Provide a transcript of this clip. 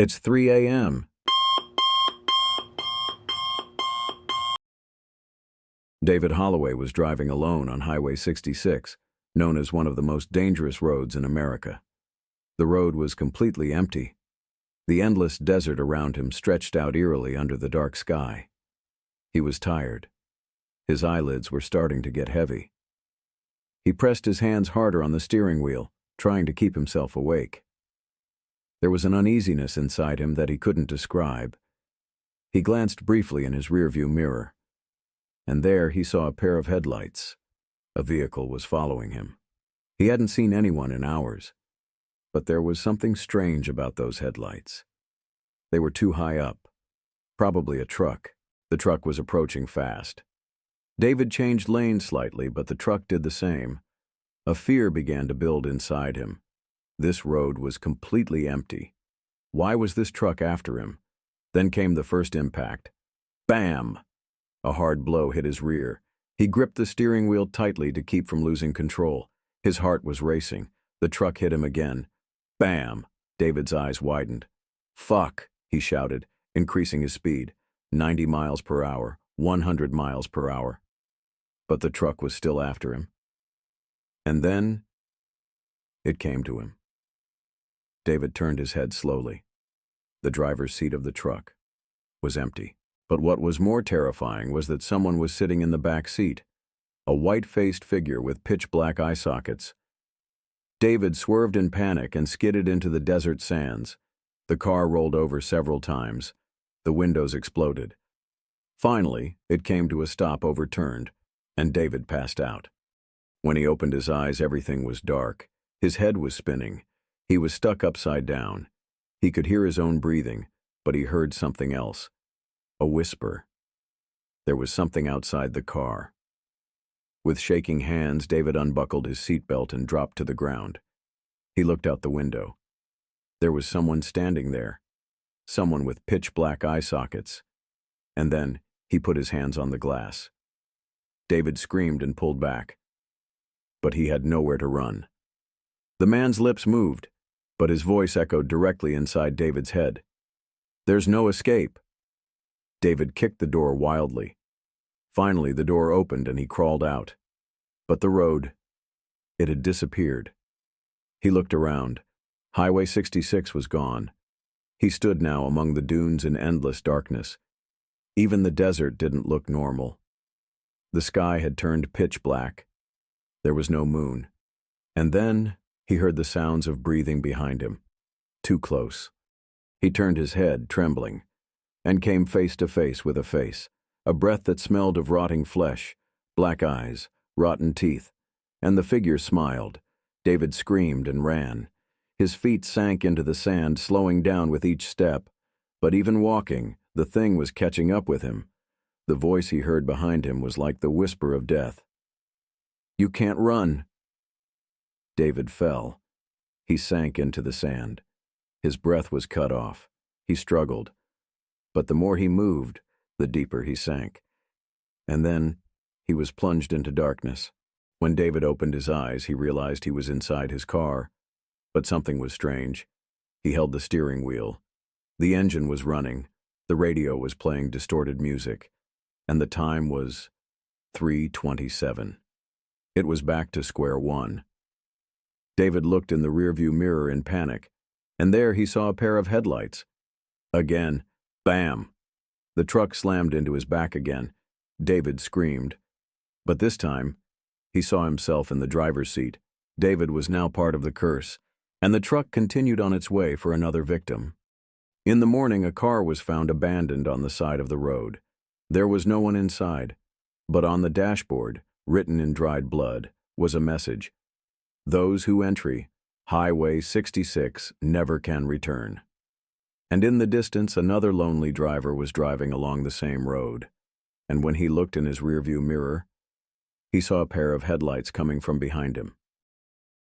It's 3 a.m. David Holloway was driving alone on Highway 66, known as one of the most dangerous roads in America. The road was completely empty. The endless desert around him stretched out eerily under the dark sky. He was tired. His eyelids were starting to get heavy. He pressed his hands harder on the steering wheel, trying to keep himself awake. There was an uneasiness inside him that he couldn't describe. He glanced briefly in his rearview mirror, and there he saw a pair of headlights. A vehicle was following him. He hadn't seen anyone in hours, but there was something strange about those headlights. They were too high up. Probably a truck. The truck was approaching fast. David changed lanes slightly, but the truck did the same. A fear began to build inside him. This road was completely empty. Why was this truck after him? Then came the first impact. Bam! A hard blow hit his rear. He gripped the steering wheel tightly to keep from losing control. His heart was racing. The truck hit him again. Bam! David's eyes widened. Fuck, he shouted, increasing his speed. 90 miles per hour, 100 miles per hour. But the truck was still after him. And then it came to him. David turned his head slowly. The driver's seat of the truck was empty. But what was more terrifying was that someone was sitting in the back seat, a white-faced figure with pitch-black eye sockets. David swerved in panic and skidded into the desert sands. The car rolled over several times. The windows exploded. Finally, it came to a stop overturned, and David passed out. When he opened his eyes, everything was dark. His head was spinning. He was stuck upside down. He could hear his own breathing, but he heard something else. A whisper. There was something outside the car. With shaking hands, David unbuckled his seatbelt and dropped to the ground. He looked out the window. There was someone standing there. Someone with pitch-black eye sockets. And then he put his hands on the glass. David screamed and pulled back. But he had nowhere to run. The man's lips moved, but his voice echoed directly inside David's head. There's no escape. David kicked the door wildly. Finally, the door opened and he crawled out. But the road, it had disappeared. He looked around. Highway 66 was gone. He stood now among the dunes in endless darkness. Even the desert didn't look normal. The sky had turned pitch black. There was no moon. And then he heard the sounds of breathing behind him. Too close. He turned his head, trembling, and came face to face with a face, a breath that smelled of rotting flesh, black eyes, rotten teeth, and the figure smiled. David screamed and ran. His feet sank into the sand, slowing down with each step, but even walking, the thing was catching up with him. The voice he heard behind him was like the whisper of death. You can't run. David fell. He sank into the sand. His breath was cut off. He struggled. But the more he moved, the deeper he sank. And then he was plunged into darkness. When David opened his eyes, he realized he was inside his car. But something was strange. He held the steering wheel. The engine was running. The radio was playing distorted music. And the time was 3:27. It was back to square one. David looked in the rearview mirror in panic, and there he saw a pair of headlights. Again, bam! The truck slammed into his back again. David screamed. But this time, he saw himself in the driver's seat. David was now part of the curse, and the truck continued on its way for another victim. In the morning, a car was found abandoned on the side of the road. There was no one inside, but on the dashboard, written in dried blood, was a message. Those who enter Highway 66 never can return. And in the distance, another lonely driver was driving along the same road. And when he looked in his rearview mirror, he saw a pair of headlights coming from behind him.